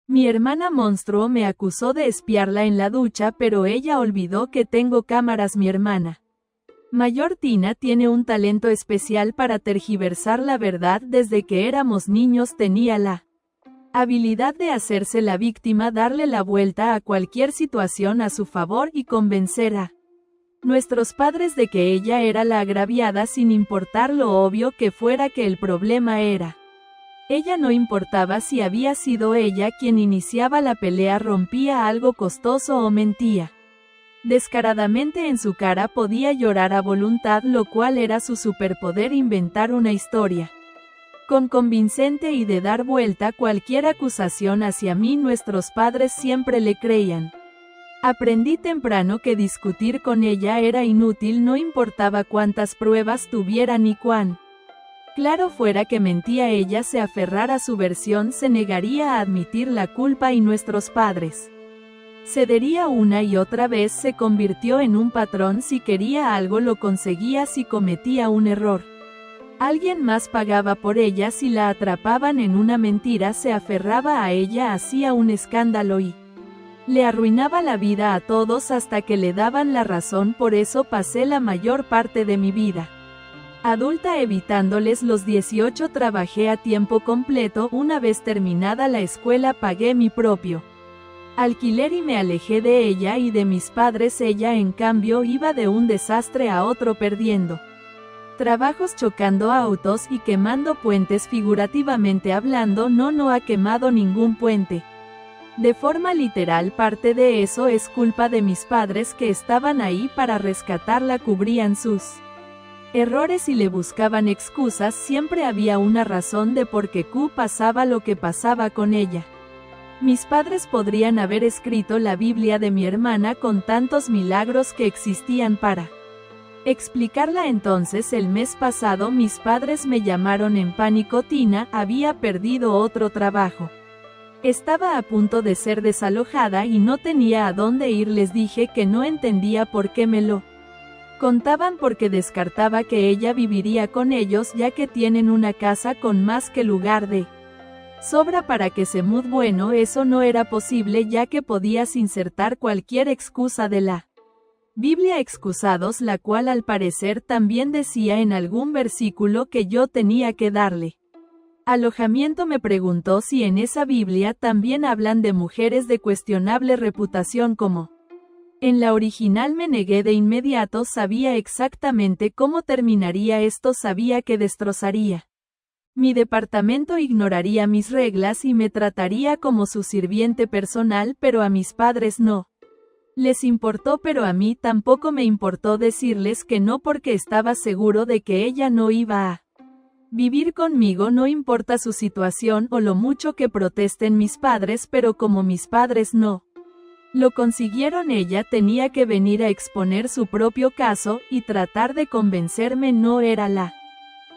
Mi hermana monstruo me acusó de espiarla en la ducha, pero ella olvidó que tengo cámaras. Mi hermana mayor Tina tiene un talento especial para tergiversar la verdad. Desde que éramos niños tenía la habilidad de hacerse la víctima, darle la vuelta a cualquier situación a su favor y convencer a nuestros padres de que ella era la agraviada, sin importar lo obvio que fuera que el problema era ella. No importaba si había sido ella quien iniciaba la pelea, rompía algo costoso o mentía descaradamente en su cara. Podía llorar a voluntad, lo cual era su superpoder, inventar una historia convincente y de dar vuelta cualquier acusación hacia mí. Nuestros padres siempre le creían. Aprendí temprano que discutir con ella era inútil, no importaba cuántas pruebas tuviera ni cuán claro fuera que mentía. Ella se aferrara a su versión, se negaría a admitir la culpa y nuestros padres cedería una y otra vez. Se convirtió en un patrón: si quería algo lo conseguía, si cometía un error alguien más pagaba por ella, si la atrapaban en una mentira se aferraba a ella, hacía un escándalo y le arruinaba la vida a todos hasta que le daban la razón. Por eso pasé la mayor parte de mi vida adulta evitándoles. Los 18 trabajé a tiempo completo. Una vez terminada la escuela pagué mi propio alquiler y me alejé de ella y de mis padres. Ella en cambio iba de un desastre a otro, perdiendo trabajos, chocando autos y quemando puentes. Figurativamente hablando, no ha quemado ningún puente. De forma literal, parte de eso es culpa de mis padres, que estaban ahí para rescatarla, cubrían sus errores y le buscaban excusas. Siempre había una razón de por qué pasaba lo que pasaba con ella. Mis padres podrían haber escrito la Biblia de mi hermana con tantos milagros que existían para explicarla. Entonces el mes pasado mis padres me llamaron en pánico. Tina había perdido otro trabajo. Estaba a punto de ser desalojada y no tenía a dónde ir. Les dije que no entendía por qué me lo contaban, porque descartaba que ella viviría con ellos, ya que tienen una casa con más que lugar de sobra para que se mude. Bueno, eso no era posible, ya que podías insertar cualquier excusa de la Biblia, excusados, la cual al parecer también decía en algún versículo que yo tenía que darle alojamiento. Me preguntó si en esa Biblia también hablan de mujeres de cuestionable reputación como en la original. Me negué de inmediato. Sabía exactamente cómo terminaría esto, sabía que destrozaría mi departamento, ignoraría mis reglas y me trataría como su sirviente personal, pero a mis padres no les importó, pero a mí tampoco me importó decirles que no, porque estaba seguro de que ella no iba a vivir conmigo. No importa su situación o lo mucho que protesten mis padres, pero como mis padres no lo consiguieron, ella tenía que venir a exponer su propio caso, y tratar de convencerme no era la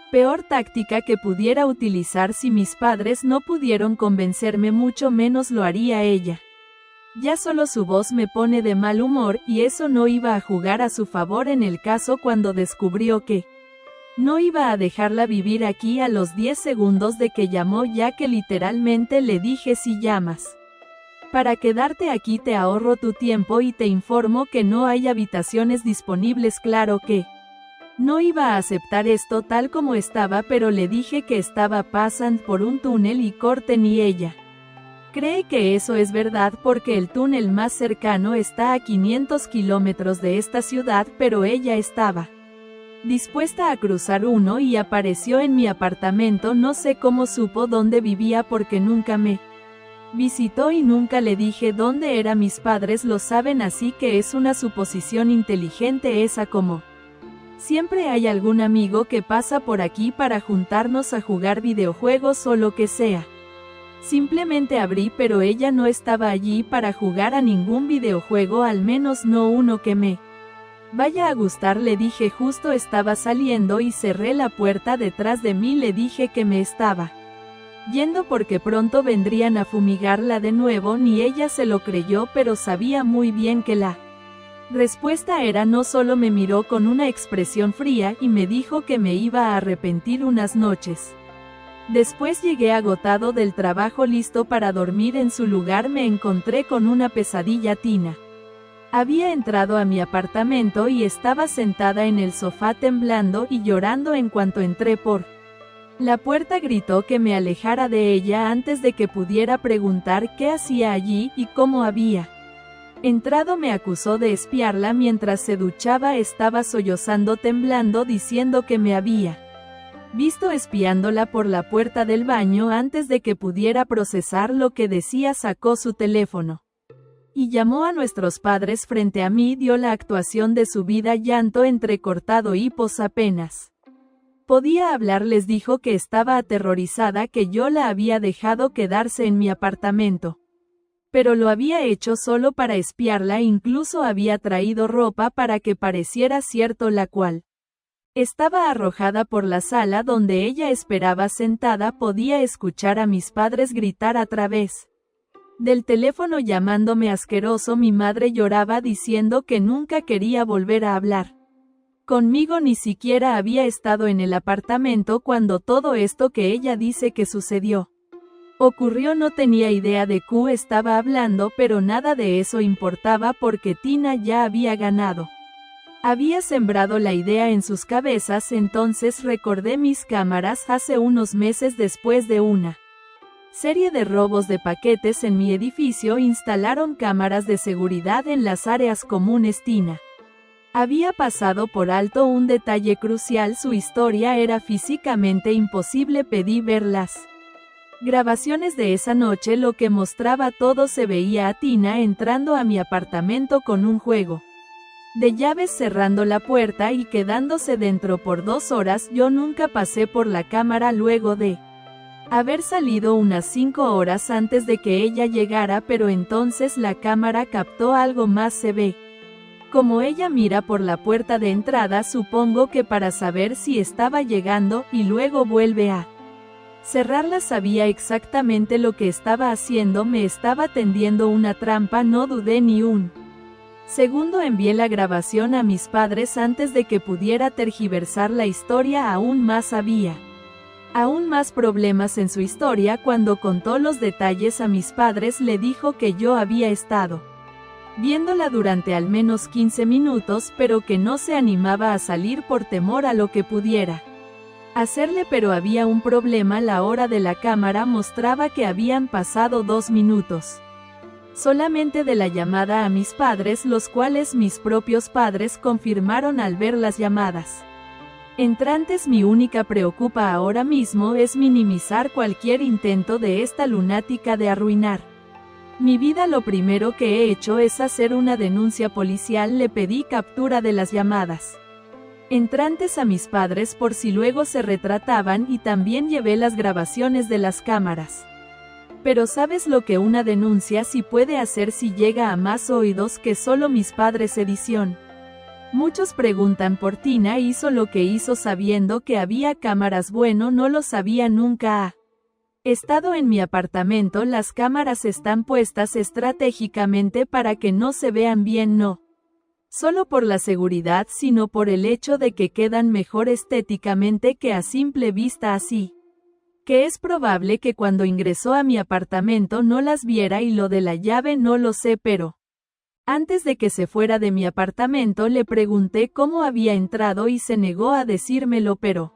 peor táctica que pudiera utilizar. Si mis padres no pudieron convencerme, mucho menos lo haría ella. Ya solo su voz me pone de mal humor, y eso no iba a jugar a su favor en el caso. Cuando descubrió que no iba a dejarla vivir aquí a los 10 segundos de que llamó, ya que literalmente le dije: si llamas para quedarte aquí te ahorro tu tiempo y te informo que no hay habitaciones disponibles. Claro que no iba a aceptar esto tal como estaba, pero le dije que estaba pasando por un túnel y corten, y ella cree que eso es verdad porque el túnel más cercano está a 500 kilómetros de esta ciudad, pero ella estaba dispuesta a cruzar uno y apareció en mi apartamento. No sé cómo supo dónde vivía porque nunca me visitó y nunca le dije dónde era. Mis padres lo saben, así que es una suposición inteligente esa. Como siempre hay algún amigo que pasa por aquí para juntarnos a jugar videojuegos o lo que sea. Simplemente abrí, pero ella no estaba allí para jugar a ningún videojuego, al menos no uno que me vaya a gustar. Le dije justo estaba saliendo y cerré la puerta detrás de mí. Le dije que me estaba yendo porque pronto vendrían a fumigarla de nuevo. Ni ella se lo creyó, pero sabía muy bien que la respuesta era no. Solo me miró con una expresión fría y me dijo que me iba a arrepentir unas noches. Después llegué agotado del trabajo listo para dormir. En su lugar me encontré con una pesadilla. Tina había entrado a mi apartamento y estaba sentada en el sofá temblando y llorando. En cuanto entré por la puerta gritó que me alejara de ella antes de que pudiera preguntar qué hacía allí y cómo había entrado. Me acusó de espiarla mientras se duchaba. Estaba sollozando, temblando, diciendo que me había visto espiándola por la puerta del baño. Antes de que pudiera procesar lo que decía, sacó su teléfono y llamó a nuestros padres frente a mí. Dio la actuación de su vida, llanto entrecortado y pos apenas podía hablar. Les dijo que estaba aterrorizada, que yo la había dejado quedarse en mi apartamento, pero lo había hecho solo para espiarla. Incluso había traído ropa para que pareciera cierto, la cual estaba arrojada por la sala donde ella esperaba sentada. Podía escuchar a mis padres gritar a través del teléfono llamándome asqueroso. Mi madre lloraba diciendo que nunca quería volver a hablar conmigo. Ni siquiera había estado en el apartamento cuando todo esto que ella dice que sucedió ocurrió. No tenía idea de qué estaba hablando, pero nada de eso importaba porque Tina ya había ganado. Había sembrado la idea en sus cabezas. Entonces recordé mis cámaras. Hace unos meses, después de una serie de robos de paquetes en mi edificio, instalaron cámaras de seguridad en las áreas comunes. Tina había pasado por alto un detalle crucial: su historia era físicamente imposible. Pedí ver las grabaciones de esa noche. Lo que mostraba todo se veía a Tina entrando a mi apartamento con un juego de llaves, cerrando la puerta y quedándose dentro por 2 horas. Yo nunca pasé por la cámara luego de haber salido unas 5 horas antes de que ella llegara, pero entonces la cámara captó algo más. Se ve como ella mira por la puerta de entrada, supongo que para saber si estaba llegando, y luego vuelve a cerrarla. Sabía exactamente lo que estaba haciendo. Me estaba tendiendo una trampa. No dudé ni un segundo. Envié la grabación a mis padres antes de que pudiera tergiversar la historia aún más. Había aún más problemas en su historia. Cuando contó los detalles a mis padres, le dijo que yo había estado viéndola durante al menos 15 minutos, pero que no se animaba a salir por temor a lo que pudiera hacerle. Pero había un problema: la hora de la cámara mostraba que habían pasado 2 minutos solamente de la llamada a mis padres, los cuales mis propios padres confirmaron al ver las llamadas entrantes. Mi única preocupación ahora mismo es minimizar cualquier intento de esta lunática de arruinar mi vida. Lo primero que he hecho es hacer una denuncia policial. Le pedí captura de las llamadas entrantes a mis padres por si luego se retrataban, y también llevé las grabaciones de las cámaras. Pero ¿sabes lo que una denuncia sí puede hacer si llega a más oídos que solo mis padres? Edición. Muchos preguntan por Tina. Hizo lo que hizo sabiendo que había cámaras. Bueno, no lo sabía. Nunca ha estado en mi apartamento. Las cámaras están puestas estratégicamente para que no se vean bien, no solo por la seguridad, sino por el hecho de que quedan mejor estéticamente que a simple vista. Así que es probable que cuando ingresó a mi apartamento no las viera. Y lo de la llave no lo sé, pero antes de que se fuera de mi apartamento le pregunté cómo había entrado y se negó a decírmelo, pero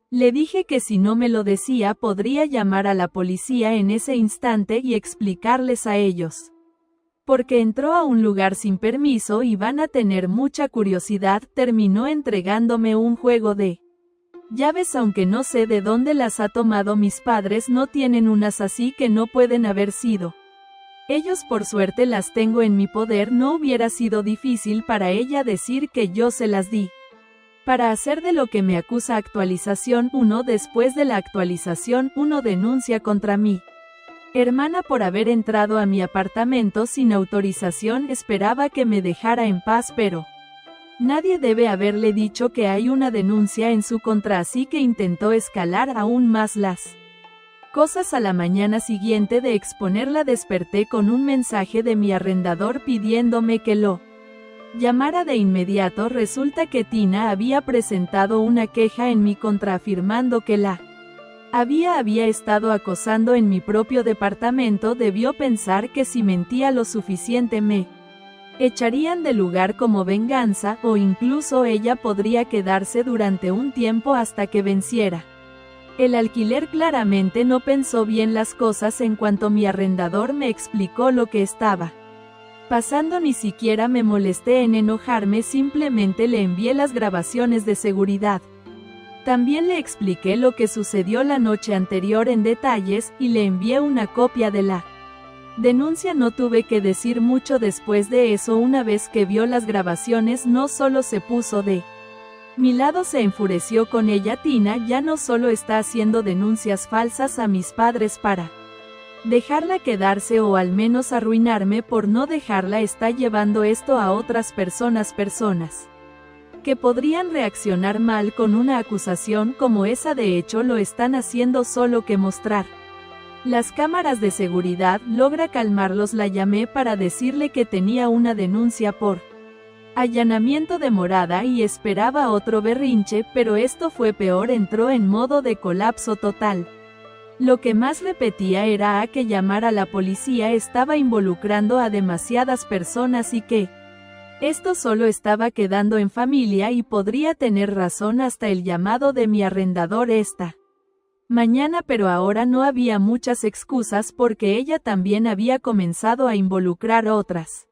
le dije que si no me lo decía podría llamar a la policía en ese instante y explicarles a ellos porque entró a un lugar sin permiso y van a tener mucha curiosidad. Terminó entregándome un juego de llaves, aunque no sé de dónde las ha tomado. Mis padres no tienen unas así, que no pueden haber sido ellos. Por suerte las tengo en mi poder. No hubiera sido difícil para ella decir que yo se las di para hacer de lo que me acusa. Actualización 1. Después de la actualización 1, denuncia contra mi hermana por haber entrado a mi apartamento sin autorización. Esperaba que me dejara en paz, pero nadie debe haberle dicho que hay una denuncia en su contra, así que intentó escalar aún más las cosas. A la mañana siguiente de exponerla desperté con un mensaje de mi arrendador pidiéndome que lo llamara de inmediato. Resulta que Tina había presentado una queja en mi contra afirmando que la Había estado acosando en mi propio departamento. Debió pensar que si mentía lo suficiente me echarían del lugar como venganza, o incluso ella podría quedarse durante un tiempo hasta que venciera el alquiler. Claramente no pensó bien las cosas en cuanto mi arrendador me explicó lo que estaba pasando. Ni siquiera me molesté en enojarme, simplemente le envié las grabaciones de seguridad. También le expliqué lo que sucedió la noche anterior en detalles, y le envié una copia de la denuncia. No tuve que decir mucho después de eso. Una vez que vio las grabaciones, no solo se puso de mi lado, se enfureció con ella. Tina ya no solo está haciendo denuncias falsas a mis padres para dejarla quedarse o al menos arruinarme por no dejarla, está llevando esto a otras personas que podrían reaccionar mal con una acusación como esa. De hecho, lo están haciendo. Solo que mostrar las cámaras de seguridad logra calmarlos. La llamé para decirle que tenía una denuncia por allanamiento de morada y esperaba otro berrinche, pero esto fue peor. Entró en modo de colapso total. Lo que más repetía era que llamar a la policía estaba involucrando a demasiadas personas y que esto solo estaba quedando en familia, y podría tener razón hasta el llamado de mi arrendador esta mañana. Pero ahora no había muchas excusas porque ella también había comenzado a involucrar otras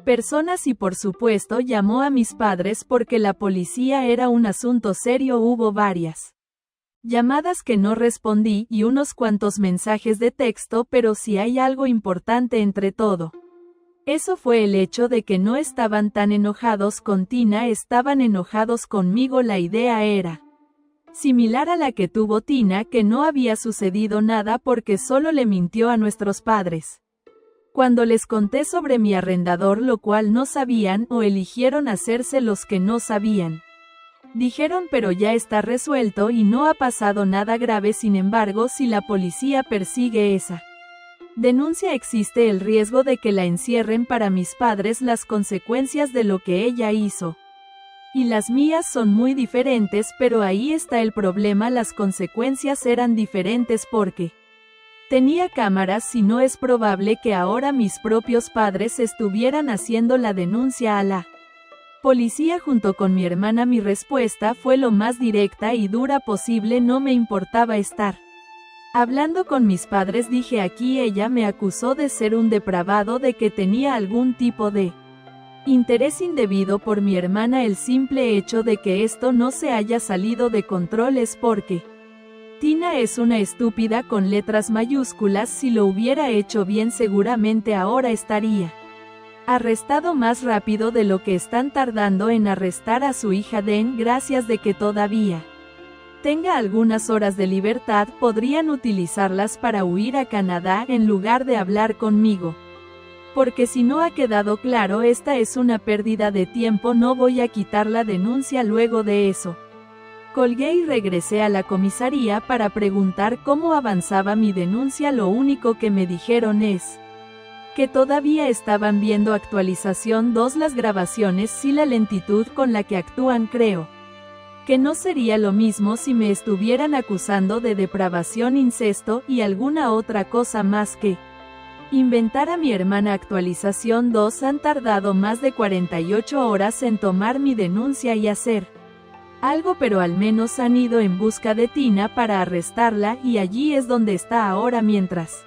personas y por supuesto llamó a mis padres porque la policía era un asunto serio. Hubo varias llamadas que no respondí y unos cuantos mensajes de texto, pero si hay algo importante entre todo eso fue el hecho de que no estaban tan enojados con Tina, estaban enojados conmigo. La idea era similar a la que tuvo Tina, que no había sucedido nada porque solo le mintió a nuestros padres cuando les conté sobre mi arrendador, lo cual no sabían, o eligieron hacerse los que no sabían. Dijeron, pero ya está resuelto y no ha pasado nada grave. Sin embargo, si la policía persigue esa denuncia, existe el riesgo de que la encierren. Para mis padres, las consecuencias de lo que ella hizo y las mías son muy diferentes, pero ahí está el problema. Las consecuencias eran diferentes porque tenía cámaras, y no es probable que ahora mis propios padres estuvieran haciendo la denuncia a la policía junto con mi hermana. Mi respuesta fue lo más directa y dura posible. No me importaba estar hablando con mis padres. Dije, aquí ella me acusó de ser un depravado, de que tenía algún tipo de interés indebido por mi hermana. El simple hecho de que esto no se haya salido de control es porque Tina es una estúpida con letras mayúsculas. Si lo hubiera hecho bien, seguramente ahora estaría arrestado más rápido de lo que están tardando en arrestar a su hija Den. Gracias de que todavía tenga algunas horas de libertad, podrían utilizarlas para huir a Canadá en lugar de hablar conmigo. Porque si no ha quedado claro, esta es una pérdida de tiempo. No voy a quitar la denuncia luego de eso. Colgué y regresé a la comisaría para preguntar cómo avanzaba mi denuncia. Lo único que me dijeron es que todavía estaban viendo actualización 2 las grabaciones. Sí, la lentitud con la que actúan, creo que no sería lo mismo si me estuvieran acusando de depravación, incesto y alguna otra cosa más que inventar a mi hermana. Actualización 2 han tardado más de 48 horas en tomar mi denuncia y hacer algo, pero al menos han ido en busca de Tina para arrestarla, y allí es donde está ahora. Mientras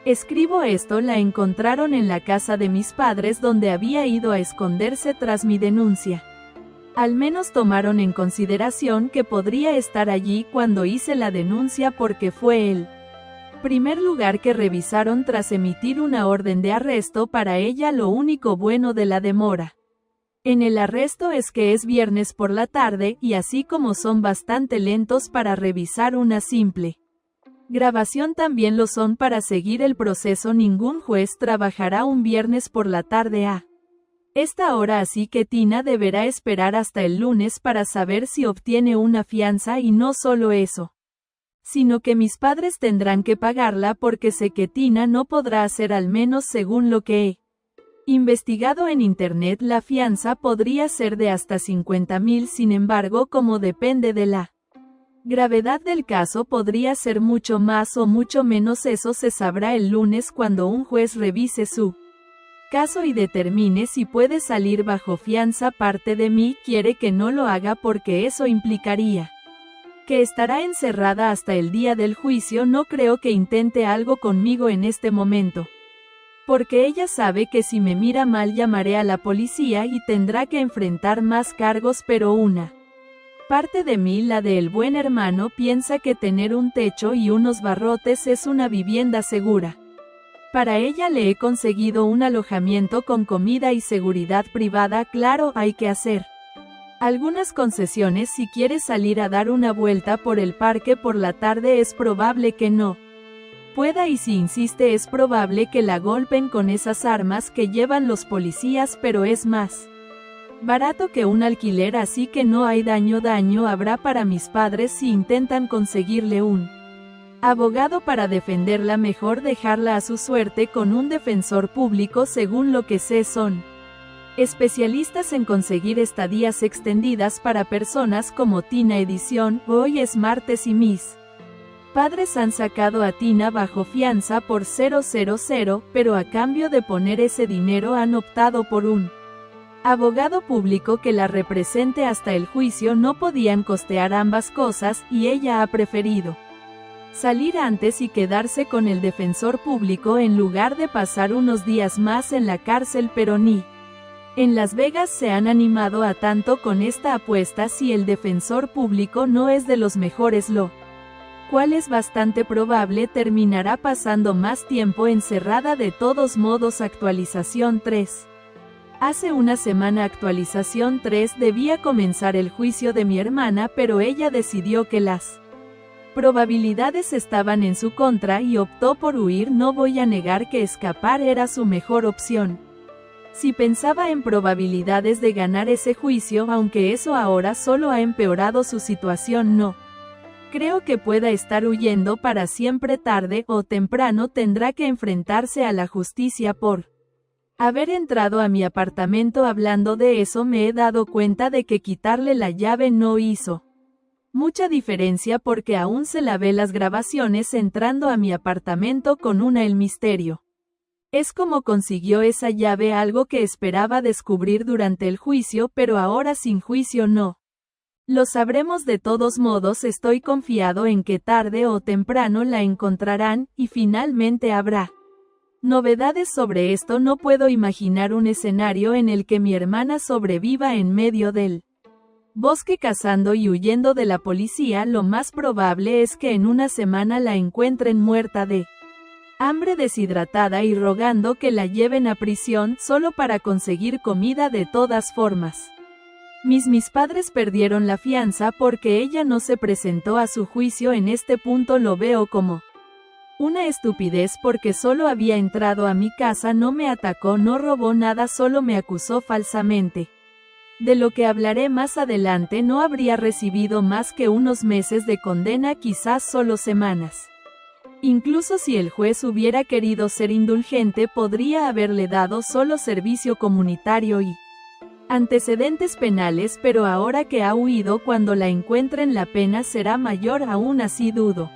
escribo esto, la encontraron en la casa de mis padres, donde había ido a esconderse tras mi denuncia. Al menos tomaron en consideración que podría estar allí cuando hice la denuncia, porque fue el primer lugar que revisaron tras emitir una orden de arresto para ella. Lo único bueno de la demora en el arresto es que es viernes por la tarde, y así como son bastante lentos para revisar una simple grabación, también lo son para seguir el proceso. Ningún juez trabajará un viernes por la tarde a esta hora, así que Tina deberá esperar hasta el lunes para saber si obtiene una fianza. Y no solo eso, sino que mis padres tendrán que pagarla, porque sé que Tina no podrá hacer, al menos según lo que he investigado en internet. La fianza podría ser de hasta 50,000. Sin embargo, como depende de la Gravedad del caso podría ser mucho más o mucho menos, eso se sabrá el lunes cuando un juez revise su caso y determine si puede salir bajo fianza. Parte de mí quiere que no lo haga porque eso implicaría que estará encerrada hasta el día del juicio. No creo que intente algo conmigo en este momento, porque ella sabe que si me mira mal llamaré a la policía y tendrá que enfrentar más cargos, pero una parte de mí, la de el buen hermano, piensa que tener un techo y unos barrotes es una vivienda segura. Para ella le he conseguido un alojamiento con comida y seguridad privada. Claro, hay que hacer algunas concesiones si quiere salir a dar una vuelta por el parque por la tarde. Es probable que no pueda, y si insiste es probable que la golpeen con esas armas que llevan los policías, pero es más barato que un alquiler, así que no hay daño habrá para mis padres si intentan conseguirle un abogado para defenderla. Mejor dejarla a su suerte con un defensor público. Según lo que sé, son especialistas en conseguir estadías extendidas para personas como Tina. Edición: hoy es martes y mis padres han sacado a Tina bajo fianza por 000, pero a cambio de poner ese dinero han optado por un abogado público que la represente hasta el juicio. No podían costear ambas cosas, y ella ha preferido salir antes y quedarse con el defensor público en lugar de pasar unos días más en la cárcel. Pero ni en Las Vegas se han animado a tanto con esta apuesta. Si el defensor público no es de los mejores, lo cual es bastante probable, terminará pasando más tiempo encerrada. De todos modos, actualización 3. Hace una semana, actualización 3, debía comenzar el juicio de mi hermana, pero ella decidió que las probabilidades estaban en su contra y optó por huir. No voy a negar que escapar era su mejor opción. Si pensaba en probabilidades de ganar ese juicio, aunque eso ahora solo ha empeorado su situación, no creo que pueda estar huyendo para siempre. Tarde o temprano tendrá que enfrentarse a la justicia por haber entrado a mi apartamento. Hablando de eso, me he dado cuenta de que quitarle la llave no hizo mucha diferencia, porque aún se la ve las grabaciones entrando a mi apartamento con una. El misterio es cómo consiguió esa llave, algo que esperaba descubrir durante el juicio, pero ahora sin juicio no lo sabremos. De todos modos, estoy confiado en que tarde o temprano la encontrarán, y finalmente habrá novedades sobre esto. No puedo imaginar un escenario en el que mi hermana sobreviva en medio del bosque cazando y huyendo de la policía. Lo más probable es que en una semana la encuentren muerta de hambre, deshidratada y rogando que la lleven a prisión solo para conseguir comida. De todas formas, mis padres perdieron la fianza porque ella no se presentó a su juicio. En este punto lo veo como una estupidez, porque solo había entrado a mi casa, no me atacó, no robó nada, solo me acusó falsamente. De lo que hablaré más adelante, no habría recibido más que unos meses de condena, quizás solo semanas. Incluso si el juez hubiera querido ser indulgente, podría haberle dado solo servicio comunitario y antecedentes penales, pero ahora que ha huido, cuando la encuentren la pena será mayor. Aún así dudo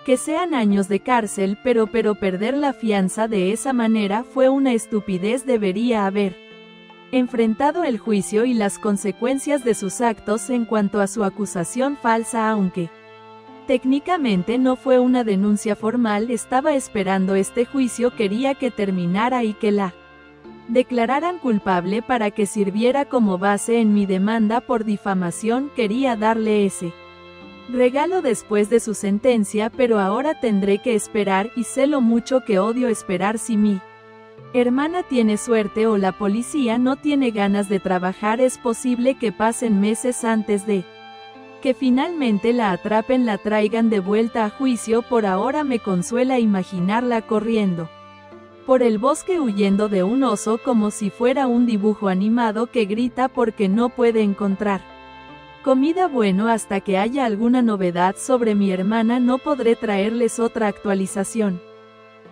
que sean años de cárcel, pero perder la fianza de esa manera fue una estupidez. Debería haber enfrentado el juicio y las consecuencias de sus actos. En cuanto a su acusación falsa, aunque técnicamente no fue una denuncia formal, estaba esperando este juicio, quería que terminara y que la declararan culpable para que sirviera como base en mi demanda por difamación. Quería darle ese regalo después de su sentencia, pero ahora tendré que esperar, y sé lo mucho que odio esperar. Si mi hermana tiene suerte o la policía no tiene ganas de trabajar, es posible que pasen meses antes de que finalmente la atrapen, la traigan de vuelta a juicio. Por ahora me consuela imaginarla corriendo por el bosque huyendo de un oso, como si fuera un dibujo animado que grita porque no puede encontrar comida. Bueno, hasta que haya alguna novedad sobre mi hermana no podré traerles otra actualización.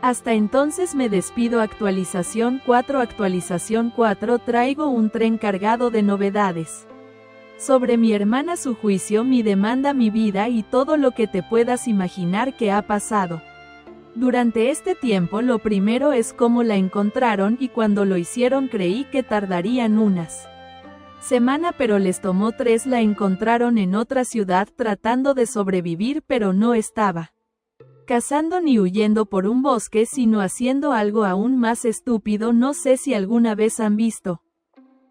Hasta entonces me despido. Actualización 4. Actualización 4. Traigo un tren cargado de novedades. Sobre mi hermana, su juicio, mi demanda, mi vida y todo lo que te puedas imaginar que ha pasado. Durante este tiempo lo primero es cómo la encontraron, y cuando lo hicieron creí que tardarían unas semanas, pero les tomó 3. La encontraron en otra ciudad tratando de sobrevivir, pero no estaba cazando ni huyendo por un bosque, sino haciendo algo aún más estúpido. No sé si alguna vez han visto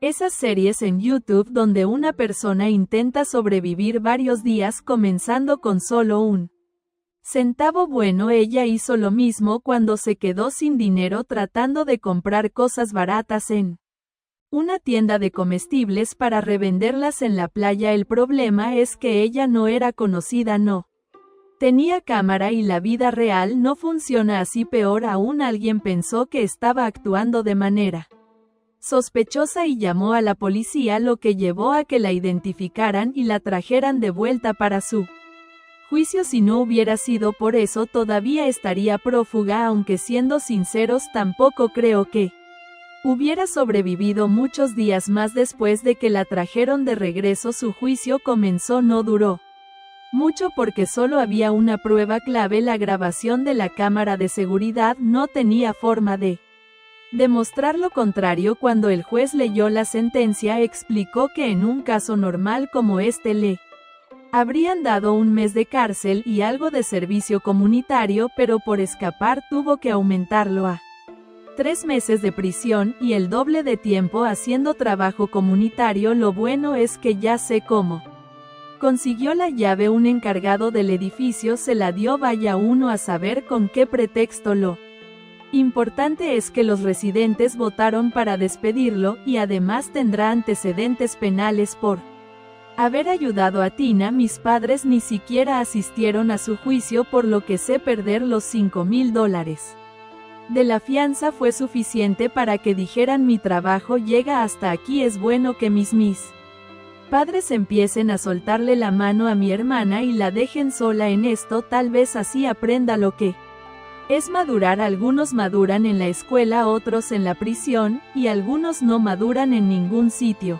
esas series en YouTube donde una persona intenta sobrevivir varios días comenzando con solo un centavo. Bueno, ella hizo lo mismo cuando se quedó sin dinero tratando de comprar cosas baratas en una tienda de comestibles para revenderlas en la playa. El problema es que ella no era conocida, no tenía cámara y la vida real no funciona así. Peor aún, alguien pensó que estaba actuando de manera sospechosa y llamó a la policía, lo que llevó a que la identificaran y la trajeran de vuelta para su juicio. Si no hubiera sido por eso, todavía estaría prófuga, aunque siendo sinceros tampoco creo que hubiera sobrevivido muchos días más después de que la trajeron de regreso. Su juicio comenzó, no duró mucho porque solo había una prueba clave: la grabación de la cámara de seguridad. No tenía forma de demostrar lo contrario. Cuando el juez leyó la sentencia, explicó que en un caso normal como este le habrían dado 1 mes de cárcel y algo de servicio comunitario, pero por escapar tuvo que aumentarlo a 3 meses de prisión y el doble de tiempo haciendo trabajo comunitario. Lo bueno es que ya sé cómo consiguió la llave. Un encargado del edificio se la dio, vaya uno a saber con qué pretexto. Lo importante es que los residentes votaron para despedirlo, y además tendrá antecedentes penales por haber ayudado a Tina. Mis padres ni siquiera asistieron a su juicio, por lo que sé perder los $5,000 de la fianza fue suficiente para que dijeran: mi trabajo llega hasta aquí. Es bueno que mis padres empiecen a soltarle la mano a mi hermana y la dejen sola en esto. Tal vez así aprenda lo que es madurar. Algunos maduran en la escuela, otros en la prisión, y algunos no maduran en ningún sitio.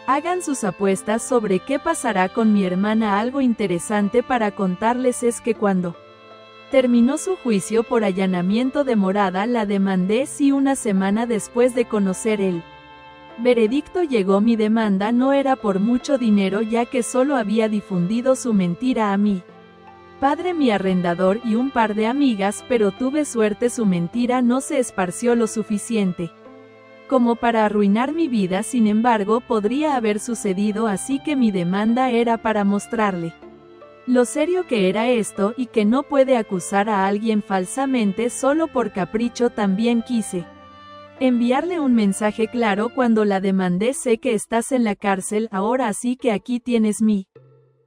Hagan sus apuestas sobre qué pasará con mi hermana. Algo interesante para contarles es que cuando terminó su juicio por allanamiento de morada, la demandé. Sí, una semana después de conocer el veredicto llegó mi demanda. No era por mucho dinero, ya que solo había difundido su mentira a mi padre, mi arrendador y un par de amigas, pero tuve suerte, su mentira no se esparció lo suficiente como para arruinar mi vida. Sin embargo, podría haber sucedido, así que mi demanda era para mostrarle lo serio que era esto y que no puede acusar a alguien falsamente solo por capricho. También quise enviarle un mensaje claro cuando la demandé: sé que estás en la cárcel ahora, así que aquí tienes mi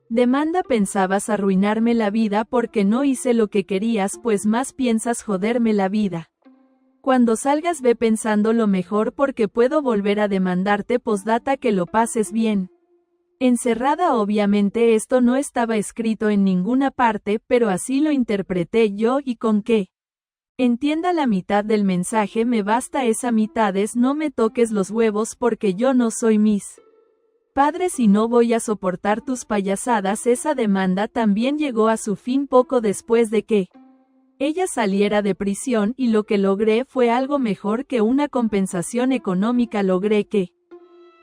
demanda. Pensabas arruinarme la vida porque no hice lo que querías, pues más piensas joderme la vida. Cuando salgas ve pensando lo mejor, porque puedo volver a demandarte. Postdata, que lo pases bien encerrada. Obviamente esto no estaba escrito en ninguna parte, pero así lo interpreté yo, y con que entienda la mitad del mensaje me basta. Esa mitad es: no me toques los huevos porque yo no soy mis padres y no voy a soportar tus payasadas. Esa demanda también llegó a su fin poco después de que ella saliera de prisión, y lo que logré fue algo mejor que una compensación económica. Logré que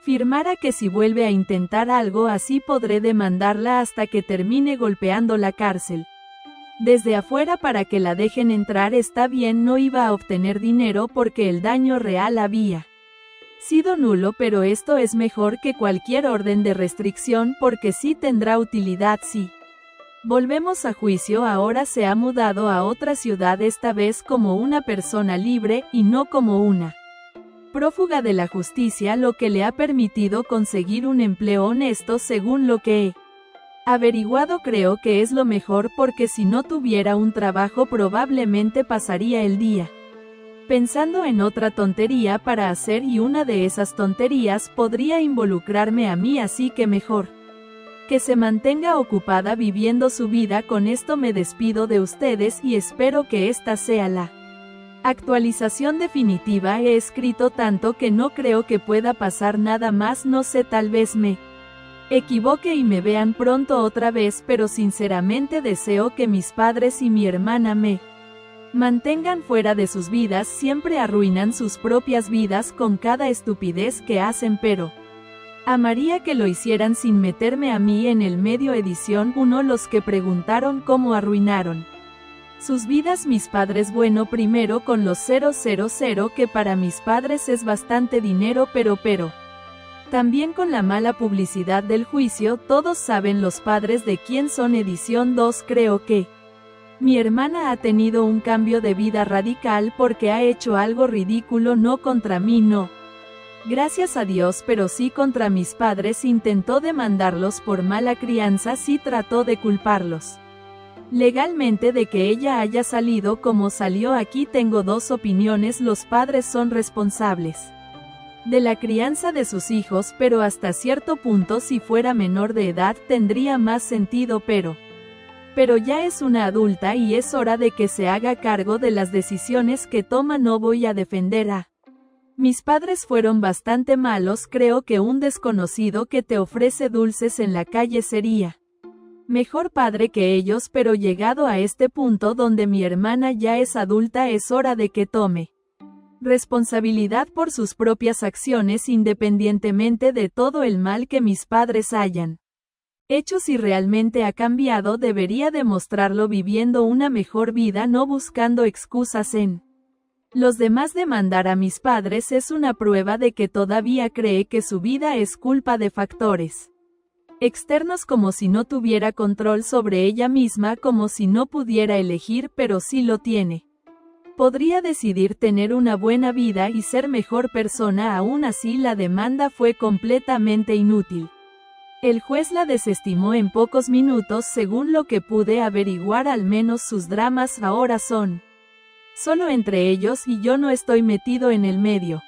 firmara que si vuelve a intentar algo así podré demandarla hasta que termine golpeando la cárcel desde afuera para que la dejen entrar. Está bien, no iba a obtener dinero porque el daño real había sido nulo, pero esto es mejor que cualquier orden de restricción porque sí tendrá utilidad. Sí. Volvemos a juicio. Ahora se ha mudado a otra ciudad, esta vez como una persona libre y no como una prófuga de la justicia, lo que le ha permitido conseguir un empleo honesto. Según lo que he averiguado, creo que es lo mejor, porque si no tuviera un trabajo probablemente pasaría el día pensando en otra tontería para hacer, y una de esas tonterías podría involucrarme a mí, así que mejor que se mantenga ocupada viviendo su vida. Con esto me despido de ustedes y espero que esta sea la actualización definitiva. He escrito tanto que no creo que pueda pasar nada más. No sé, tal vez me equivoque y me vean pronto otra vez, pero sinceramente deseo que mis padres y mi hermana me mantengan fuera de sus vidas. Siempre arruinan sus propias vidas con cada estupidez que hacen, pero amaría que lo hicieran sin meterme a mí en el medio. Edición 1. Los que preguntaron cómo arruinaron sus vidas mis padres. Bueno, primero con los 000, que para mis padres es bastante dinero, pero también con la mala publicidad del juicio. Todos saben los padres de quién son. Edición 2. Creo que mi hermana ha tenido un cambio de vida radical porque ha hecho algo ridículo, no contra mí, no, gracias a Dios, pero sí contra mis padres. Intentó demandarlos por mala crianza, sí trató de culparlos legalmente de que ella haya salido como salió. Aquí tengo dos opiniones: los padres son responsables de la crianza de sus hijos, pero hasta cierto punto. Si fuera menor de edad tendría más sentido, pero ya es una adulta y es hora de que se haga cargo de las decisiones que toma. No voy a defender a mis padres, fueron bastante malos. Creo que un desconocido que te ofrece dulces en la calle sería mejor padre que ellos, pero llegado a este punto donde mi hermana ya es adulta, es hora de que tome responsabilidad por sus propias acciones, independientemente de todo el mal que mis padres hayan hecho. Si realmente ha cambiado, debería demostrarlo viviendo una mejor vida, no buscando excusas en los demás. Demandar a mis padres es una prueba de que todavía cree que su vida es culpa de factores externos, como si no tuviera control sobre ella misma, como si no pudiera elegir, pero sí lo tiene. Podría decidir tener una buena vida y ser mejor persona. Aún así, la demanda fue completamente inútil. El juez la desestimó en pocos minutos. Según lo que pude averiguar, al menos sus dramas ahora son solo entre ellos y yo no estoy metido en el medio.